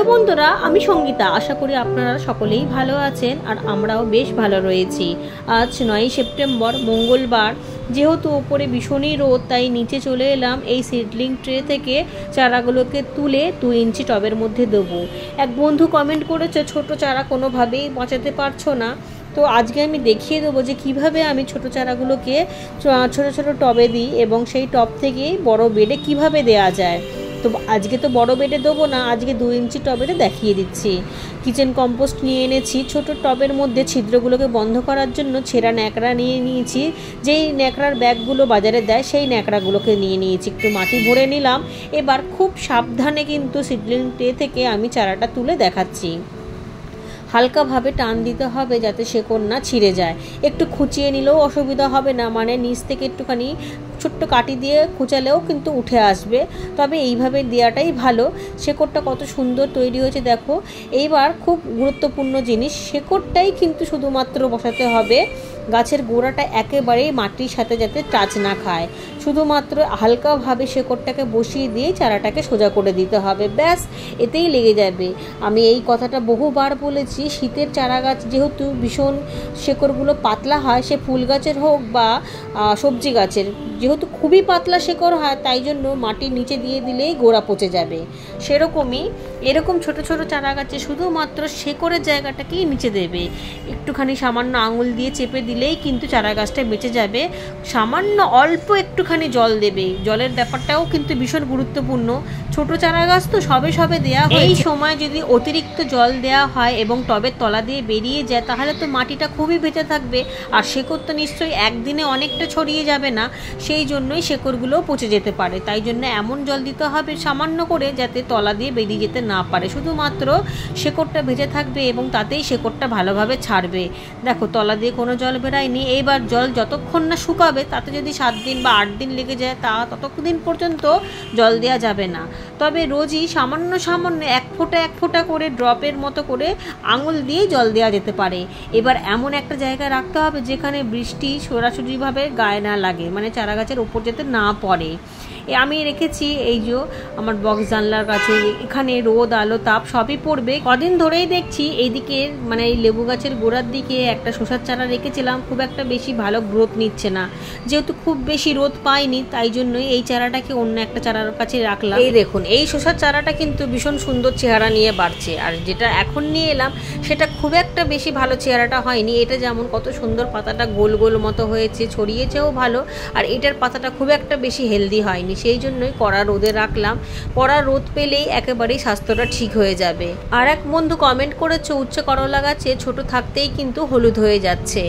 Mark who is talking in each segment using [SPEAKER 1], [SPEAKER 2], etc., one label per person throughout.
[SPEAKER 1] Hello বন্ধুরা, আমি সঙ্গীতা। আশা করি আপনারা সকলেই ভালো আছেন আর আমরাও বেশ ভালো রয়েছি। আজ 9ই সেপ্টেম্বর মঙ্গলবার। যেহেতু ওপরে ভীষণই রোদ, তাই নিচে চলে এলাম এই সিডলিং ট্রে থেকে চারাগুলোকে তুলে 2 ইঞ্চি টবের মধ্যে দেবো। এক বন্ধু কমেন্ট করেছে ছোট চারা কোনোভাবেই বাঁচাতে পারছো না। তো আজকে আমি দেখিয়ে দেবো যে কিভাবে আমি ছোট চারাগুলোকে ছোট ছোট টবে দিই এবং সেই টব থেকেই বড় বেডে কিভাবে দেয়া যায়। তো আজকে তো বড় বেডে দেবো না, আজকে 2 ইঞ্চি টবেতে দেখিয়ে দিচ্ছি। কিচেন কম্পোস্ট নিয়ে এনেছি। ছোট টবের মধ্যে ছিদ্রগুলোকে বন্ধ করার জন্য ছেঁড়া ন্যাকড়া নিয়ে নিয়েছি। যেই ন্যাকড়ার ব্যাগগুলো বাজারে দেয় সেই ন্যাকড়াগুলোকে নিয়ে নিয়েছি। একটু মাটি ভরে নিলাম। এবার খুব সাবধানে কিন্তু সিডলিং ট্রে থেকে আমি চারাটা তুলে দেখাচ্ছি। হালকাভাবে টান দিতে হবে যাতে শেকড় না ছিঁড়ে যায়। একটু খুঁচিয়ে নিলেও অসুবিধা হবে না, মানে নিচ থেকে একটুখানি ছোট্ট কাঠি দিয়ে খুঁচালেও কিন্তু উঠে আসবে। তবে এইভাবে দেওয়াটাই ভালো। শেকড়টা কত সুন্দর তৈরি হয়েছে দেখো। এইবার খুব গুরুত্বপূর্ণ জিনিস, শেকড়টাই কিন্তু শুধুমাত্র বসাতে হবে। গাছের গোড়াটা একেবারেই মাটির সাথে যাতে টাচ না খায়, শুধুমাত্র হালকাভাবে শেকড়টাকে বসিয়ে দিয়ে চারাটাকে সোজা করে দিতে হবে। ব্যাস, এতেই লেগে যাবে। আমি এই কথাটা বহুবার বলেছি। শীতের চারা গাছ যেহেতু ভীষণ শেকড়গুলো পাতলা হয়, সে ফুল গাছের হোক বা সবজি গাছের, যেহেতু খুবই পাতলা শেকড় হয়, তাই জন্য মাটির নিচে দিয়ে দিলেই গোড়া পচে যাবে। সেরকমই এরকম ছোট ছোট চারা গাছে শুধুমাত্র শেকড়ের জায়গাটাকেই নিচে দেবে। একটুখানি সামান্য আঙুল দিয়ে চেপে দিলেই কিন্তু চারা গাছটা বেঁচে যাবে। সামান্য অল্প একটুখানি জল দেবে। জলের ব্যাপারটাও কিন্তু ভীষণ গুরুত্বপূর্ণ। ছোট চারা গাছ তো সবে সবে দেয়া হয়। এই সময় যদি অতিরিক্ত জল দেওয়া হয় এবং টবের তলা দিয়ে বেরিয়ে যায়, তাহলে তো মাটিটা খুবই ভেজে থাকবে আর শেকড় তো নিশ্চয়ই একদিনে অনেকটা ছড়িয়ে যাবে না। সেই জন্যই শেকড়গুলোও পচে যেতে পারে। তাই জন্য এমন জল দিতে হবে সামান্য করে, যাতে তলা দিয়ে বেরিয়ে যেতে না পারে। শুধুমাত্র শেকড়টা ভেজে থাকবে এবং তাতেই শেকড়টা ভালোভাবে ছাড়বে। দেখো, তলা দিয়ে কোনো জল বেরায়নি। এইবার জল যতক্ষণ না শুকাবে, তাতে যদি 7 দিন বা 8 দিন লেগে যায়, ততদিন পর্যন্ত জল দেওয়া যাবে না। তবে রোজই সামান্য সামান্য 1 ফোঁটা 1 ফোঁটা করে ড্রপের মতো করে আঙুল দিয়ে জল দেওয়া যেতে পারে। এবার এমন একটা জায়গায় রাখতে হবে যেখানে বৃষ্টি সরাসরিভাবে গায়ে না লাগে, মানে চারা গাছের উপর যাতে না পড়ে। আমি রেখেছি এই যে আমার বক্স জানলার কাছে। এখানে রোদ আলো তাপ সবই পড়বে। কদিন ধরেই দেখছি এইদিকে, মানে এই লেবু গাছের গোড়ার দিকে একটা শসার চারা রেখেছিলাম, খুব একটা বেশি ভালো গ্রোথ নিচ্ছে না। যেহেতু খুব বেশি রোদ পাইনি, তাই জন্যই এই চারাটাকে অন্য একটা চারার কাছে রাখলাম। এই দেখুন, এই শসার চারাটা কিন্তু ভীষণ সুন্দর চেহারা নিয়ে বাড়ছে। আর যেটা এখন নিয়ে এলাম সেটা খুব একটা বেশি ভালো চেহারাটা হয়নি। এটা যেমন কত সুন্দর পাতাটা গোল গোল মতো হয়েছে, ছড়িয়েছেও ভালো, আর এটার পাতাটা খুব একটা বেশি হেলদি হয়নি। সেই জন্যই কড়া রোদে রাখলাম। কড়া রোদ পেলেই একেবারেই স্বাস্থ্যটা ঠিক হয়ে যাবে। আর এক বন্ধু কমেন্ট করেছে উচ্ছে করলা গাছে ছোট থাকতেই কিন্তু হলুদ হয়ে যাচ্ছে।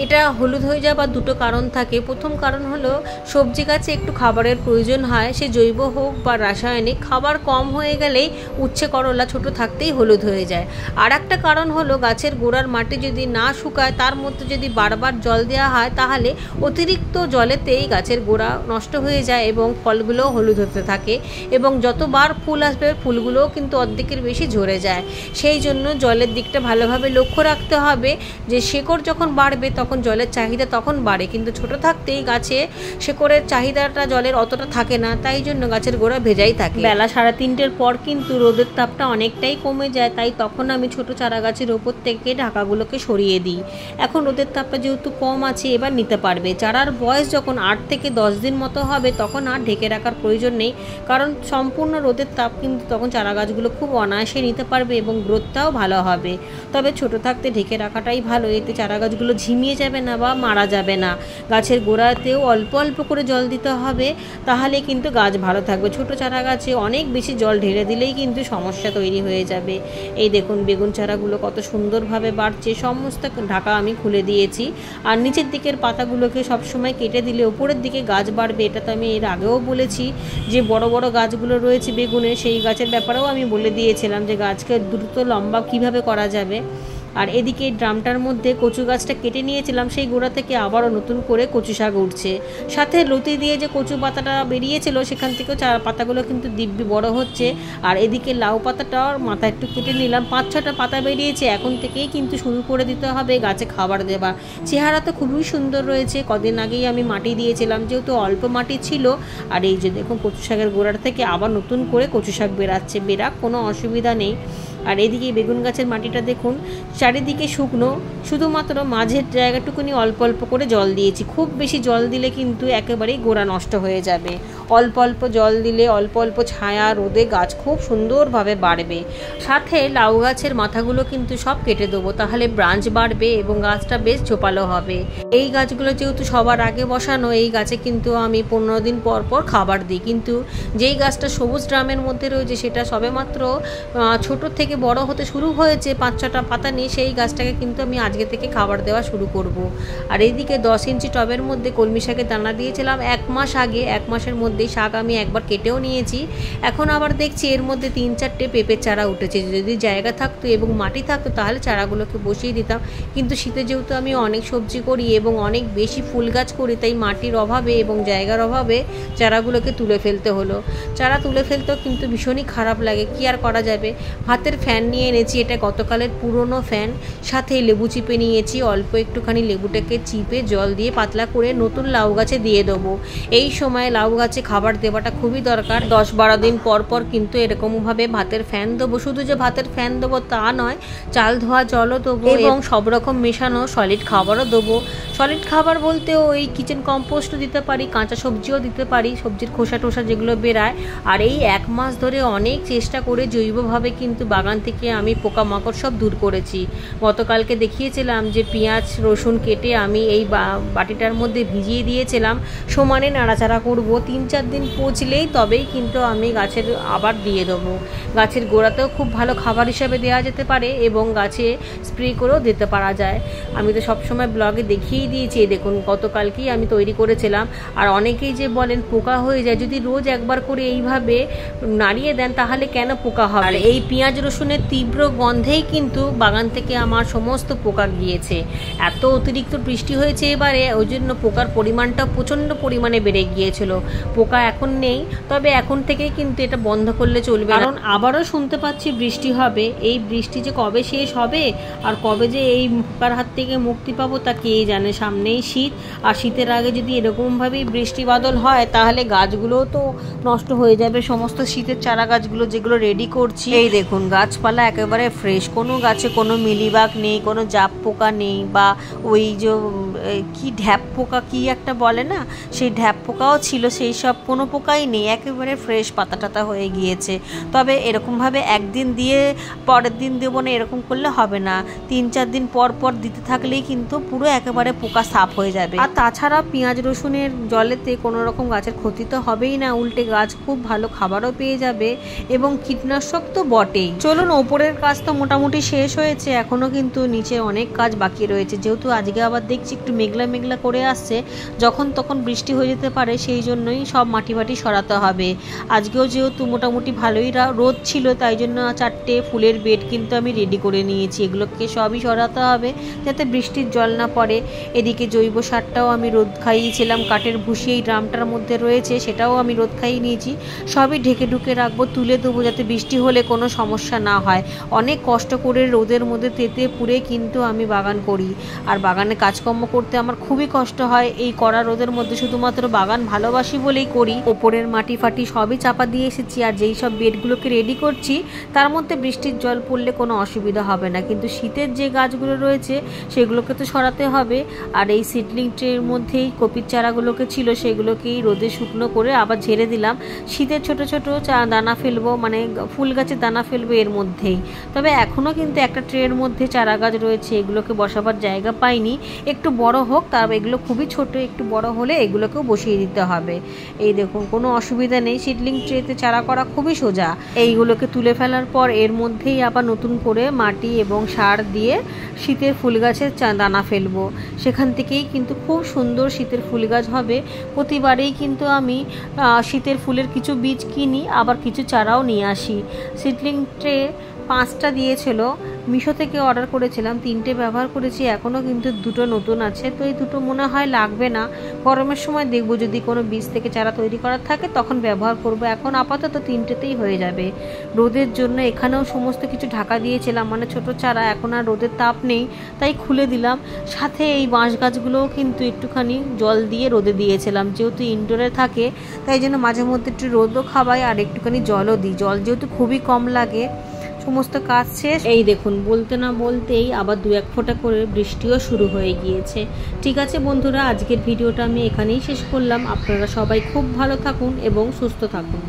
[SPEAKER 1] এটা হলুদ হয়ে যাবার দুটো কারণ থাকে। প্রথম কারণ হলো সবজি গাছে একটু খাবারের প্রয়োজন হয়, সে জৈব হোক বা রাসায়নিক। খাবার কম হয়ে গেলেই উচ্ছে করলা ছোট থাকতেই হলুদ হয়ে যায়। আর একটা কারণ হলো গাছের গোড়ার মাটি যদি না শুকায়, তার মধ্যে যদি বারবার জল দেওয়া হয়, তাহলে অতিরিক্ত জলেতেই গাছের গোড়া নষ্ট হয়ে যায় এবং ফলগুলোও হলুদ হতে থাকে। এবং যতবার ফুল আসবে, ফুলগুলোও কিন্তু অর্ধেকের বেশি ঝরে যায়। সেই জন্য জলের দিকটা ভালোভাবে লক্ষ্য রাখতে হবে যে শেকড় যখন বাড়বে তখন জলের চাহিদা তখন বাড়ে, কিন্তু ছোট থাকতেই গাছে শেকড়ের চাহিদাটা জলের অতটা থাকে না। তাই জন্য গাছের গোড়া ভেজাই থাকে। বেলা 3:30-র পর কিন্তু রোদের তাপটা অনেকটাই কমে যায়, তাই তখন আমি ছোট চারা গাছের ওপর থেকে ঢাকাগুলোকে সরিয়ে দিই। এখন রোদের তাপটা যেহেতু কম আছে, এবার নিতে পারবে। চারার বয়স যখন 8 থেকে 10 দিন মতো হবে, তখন আর ঢেকে রাখার প্রয়োজন নেই, কারণ সম্পূর্ণ রোদের তাপ কিন্তু তখন চারা গাছগুলো খুব অনায়াসে নিতে পারবে এবং গ্রোথটাও ভালো হবে। তবে ছোট থাকতে ঢেকে রাখাটাই ভালো, এতে চারা গাছগুলো ঝিমিয়ে যাবে না বা মারা যাবে না। গাছের গোড়াতেও অল্প অল্প করে জল দিতে হবে, তাহলে কিন্তু গাছ ভালো থাকবে। ছোট চারা গাছে অনেক বেশি জল ঢেলে দিলেই কিন্তু সমস্যা তৈরি হয়ে যাবে। এই দেখুন, বেগুন চারাগুলো কত সুন্দরভাবে বাড়ছে। সমস্ত ঢাকা আমি খুলে দিয়েছি। আর নিচের দিকের পাতাগুলোকে সবসময় কেটে দিলে উপরের দিকে গাছ বাড়বে। এটা তো আমি এর আগেও বলেছি যে বড় বড় গাছগুলো রয়েছে বেগুনের, সেই গাছের ব্যাপারেও আমি বলে দিয়েছিলাম যে গাছকে দ্রুত লম্বা কিভাবে করা যাবে। আর এদিকে ড্রামটার মধ্যে কচু গাছটা কেটে নিয়েছিলাম, সেই গোড়া থেকে আবারও নতুন করে কচু শাক উঠছে। সাথে লতি দিয়ে যে কচু পাতাটা বেরিয়েছিল সেখান থেকেও পাতাগুলো কিন্তু দিব্যি বড় হচ্ছে। আর এদিকে লাউ পাতাটার মাথা একটু কেটে নিলাম, 5-6টা পাতা বেরিয়েছে। এখন থেকেই কিন্তু শুরু করে দিতে হবে গাছে খাবার দেওয়া। চেহারা তো খুবই সুন্দর রয়েছে। কদিন আগেই আমি মাটি দিয়েছিলাম, যেহেতু অল্প মাটি ছিল। আর এই যে দেখুন কচু শাকের গোড়ার থেকে আবার নতুন করে কচু শাক বেরাচ্ছে, বেরাক, কোনো অসুবিধা নেই। আর এদিকে বেগুন গাছের মাটিটা দেখুন চারিদিকে শুকনো, শুধুমাত্র মাঝের জায়গাটুকুনি অল্প অল্প করে জল দিয়েছি। খুব বেশি জল দিলে কিন্তু একেবারেই গোড়া নষ্ট হয়ে যাবে। অল্প অল্প জল দিলে, অল্প অল্প ছায়া রোদে গাছ খুব সুন্দরভাবে বাড়বে। সাথে লাউ গাছের মাথাগুলো কিন্তু সব কেটে দেবো, তাহলে ব্রাঞ্চ বাড়বে এবং গাছটা বেশ ঝোপালো হবে। এই গাছগুলো যেহেতু সবার আগে বসানো, এই গাছে কিন্তু আমি 15 দিন পর পর খাবার দিই। কিন্তু যেই গাছটা সবুজ ড্রামের মধ্যে রয়েছে সেটা সবেমাত্র ছোট থেকে বড় হতে শুরু হয়েছে, 5-6টা পাতা নিয়ে, সেই গাছটাকে কিন্তু আমি আজকে থেকে খাবার দেওয়া শুরু করব। আর এইদিকে 10 ইঞ্চি টবের মধ্যে কলমি শাকের দানা দিয়েছিলাম 1 মাস আগে। 1 মাসের মধ্যেই শাক আমি একবার কেটেও নিয়েছি। এখন আবার দেখছি এর মধ্যে 3-4টে পেঁপের চারা উঠেছে। যদি জায়গা থাকতো এবং মাটি থাকতো তাহলে চারাগুলোকে বসিয়ে দিতাম, কিন্তু শীতে যেহেতু আমি অনেক সবজি করি এবং অনেক বেশি ফুল গাছ করি, তাই মাটির অভাবে এবং জায়গার অভাবে চারাগুলোকে তুলে ফেলতে হলো। চারা তুলে ফেলতেও কিন্তু ভীষণই খারাপ লাগে, কি আর করা যাবে। হাতের ফ্যান নিয়ে এনেছি, এটা গতকালের পুরনো ফ্যান। সাথে লেবু চিপে নিয়েছি, অল্প একটুখানি লেবুটাকে চিপে জল দিয়ে পাতলা করে নতুন লাউ গাছে দিয়ে দেবো। এই সময় লাউ গাছে খাবার দেওয়াটা খুবই দরকার। 10-12 দিন পর পর কিন্তু এরকমভাবে ভাতের ফ্যান দেবো। শুধু যে ভাতের ফ্যান দেবো তা নয়, চাল ধোয়া জলও দেবো এবং সব রকম মেশানো সলিড খাবারও দেবো। সলিড খাবার বলতে ওই কিচেন কম্পোস্টও দিতে পারি, কাঁচা সবজিও দিতে পারি, সবজির খোসা টোসা যেগুলো বেরায়। আর এই 1 মাস ধরে অনেক চেষ্টা করে জৈবভাবে কিন্তু বাগান থেকে আমি পোকামাকড় সব দূর করেছি। গতকালকে দেখিয়েছিলাম যে পেঁয়াজ রসুন কেটে আমি এই বাটিটার মধ্যে ভিজিয়ে দিয়েছিলাম, সমানে নাড়াচাড়া করব। 3-4 দিন পচলেই তবেই কিন্তু আমি গাছের আবার দিয়ে দেবো। গাছের গোড়াতেও খুব ভালো খাবার হিসাবে দেওয়া যেতে পারে এবং গাছে স্প্রে করেও দিতে পারা যায়। আমি তো সবসময় ব্লগে দেখিয়েই দিয়েছি, দেখুন গতকালকেই আমি তৈরি করেছিলাম। আর অনেকেই যে বলেন পোকা হয়ে যায়, যদি রোজ একবার করে এইভাবে নাড়িয়ে দেন তাহলে কেন পোকা হবে। আর এই পেঁয়াজ রসুনের তীব্র গন্ধেই কিন্তু বাগান থেকে আমার সমস্ত পোকা গিয়েছে। এত অতিরিক্ত বৃষ্টি হয়েছে এবারে, ওই জন্য পোকার পরিমাণটা প্রচণ্ড পরিমাণে বেড়ে গিয়েছিল। পোকা এখন নেই, তবে এখন থেকেই কিন্তু এটা বন্ধ করলে চলবে, কারণ আবারও শুনতে পাচ্ছি বৃষ্টি হবে। এই বৃষ্টি যে কবে শেষ হবে আর কবে যে এই পোকার হাত থেকে মুক্তি পাবো তা কে জানে। সামনেই শীত, আর শীতের আগে যদি এরকমভাবেই বৃষ্টি বাদল হয় তাহলে গাছগুলোও তো নষ্ট হয়ে যাবে। সমস্ত শীতের চারা গাছগুলো যেগুলো রেডি করছি, এই দেখুন গাছপালা একেবারে ফ্রেশ, কোনো গাছে কোনো মিলিবাগ নেই, কোনো জাপ পোকা নেই, বা ওই যে কি ঢ্যাপ পোকা কি একটা বলে না, সেই ঢ্যাপ পোকাও ছিল, সেই সব কোনো পোকাই নেই, একেবারে ফ্রেশ পাতা টাতা হয়ে গিয়েছে। তবে এরকমভাবে একদিন দিয়ে পরের দিন দেবো না এরকম করলে হবে না, 3-4 দিন পর পর দিতে থাকলেই কিন্তু পুরো একেবারে পোকা সাফ হয়ে যাবে। আর তাছাড়া পেঁয়াজ রসুনের জলেতে কোনো রকম গাছের ক্ষতি তো হবেই না, উল্টে গাছ খুব ভালো খাবারও পেয়ে যাবে এবং কীটনাশক তো বটেই। চলুন, ওপরের কাজ তো মোটামুটি শেষ হয়েছে, এখনও কিন্তু নিচে অনেক কাজ বাকি রয়েছে। যেহেতু আজকে আবার দেখছি একটু মেঘলা মেঘলা করে আসছে, যখন তখন বৃষ্টি হয়ে যেতে পারে, সেই জন্যই সব মাটি ফাটি সরাতে হবে। আজকেও যেহেতু মোটামুটি ভালোই রোদ ছিল, তাই জন্য 4টে ফুলের বেড কিন্তু আমি রেডি করে নিয়েছি। এগুলোকে সবই সরাতে হবে যাতে বৃষ্টির জল না পড়ে। এদিকে জৈব সারটাও আমি রোদ খাইয়েছিলাম, কাঠের ভুসি এই ড্রামটার মধ্যে রয়েছে, সেটাও আমি রোদ খাইয়ে নিয়েছি। সবই ঢেকে ঢুকে রাখবো, তুলে দেবো যাতে বৃষ্টি হলে কোনো সমস্যা না হয়। অনেক কষ্ট করে রোদের মধ্যে তেতে পুড়ে কিন্তু আমি বাগান করি, আর বাগানে কাজকর্ম করতে আমার খুবই কষ্ট হয়। এই কড়া রোদের মধ্যে শুধুমাত্র বাগান ভালোবাসি বলেই করি। ওপরের মাটি ফাটি সবই চাপা দিয়ে এসেছি, আর যেই সব বেডগুলোকে রেডি করছি তার মধ্যে বৃষ্টির জল পড়লে কোনো অসুবিধা হবে না, কিন্তু শীতের যে গাছগুলো রয়েছে সেগুলোকে তো সরাতে হবে। আর এই সিডলিং ট্রের মধ্যেই কপির চারাগুলোকে ছিল, সেগুলোকেই রোদে শুকনো করে আবার ঝেড়ে দিলাম। শীতের ছোট ছোট দানা ফেলবো, মানে ফুল গাছের দানা ফেলবো এর মধ্যেই। তবে এখনও কিন্তু একটা ট্রের মধ্যে চারা গাছ রয়েছে, এগুলোকে বসাবার জায়গা পাইনি, একটু বড় হোক, তার এগুলো খুবই ছোট, একটু বড় হলে এগুলোকেও বসিয়ে দিতে হবে। এই দেখুন কোনো অসুবিধা নেই, সিডলিং ট্রেতে চারা করা খুবই সোজা। এইগুলোকে তুলে ফেলার পর এর মধ্যেই আবার নতুন করে মাটি এবং সার দিয়ে শীতের ফুল গাছের দানা ফেলবো। সেখান থেকেই কিন্তু খুব সুন্দর শীতের ফুল গাছ হবে। প্রতিবারেই কিন্তু আমি শীতের ফুলের কিছু বীজ কিনি, আবার কিছু চারাও নিয়ে আসি। সিডলিং ট্রে 5টা দিয়েছিল, মিশো থেকে অর্ডার করেছিলাম, 3টে ব্যবহার করেছি, এখনও কিন্তু 2টো নতুন আছে। তো এই 2টো মনে হয় লাগবে না, গরমের সময় দেখবো যদি কোনো বীজ থেকে চারা তৈরি করার থাকে তখন ব্যবহার করব। এখন আপাতত 3টেতেই হয়ে যাবে। রোদের জন্য এখানেও সমস্ত কিছু ঢাকা দিয়েছিলাম, মানে ছোট চারা, এখন আর রোদের তাপ নেই তাই খুলে দিলাম। সাথে এই বাঁশ গাছগুলোও কিন্তু একটুখানি জল দিয়ে রোদে দিয়েছিলাম, যেহেতু ইনডোরে থাকে তাই জন্য মাঝে মধ্যে একটু রোদও খাওয়াই আর একটুখানি জলও দিই। জল যেহেতু খুবই কম লাগে। সমস্ত কাজ শেষ, এই দেখুন বলতে না বলতেই আবার 2-1 ফোঁটা করে বৃষ্টিও শুরু হয়ে গিয়েছে। ঠিক আছে বন্ধুরা, আজকের ভিডিওটা আমি এখানেই শেষ করলাম। আপনারা সবাই খুব ভালো থাকুন এবং সুস্থ থাকুন।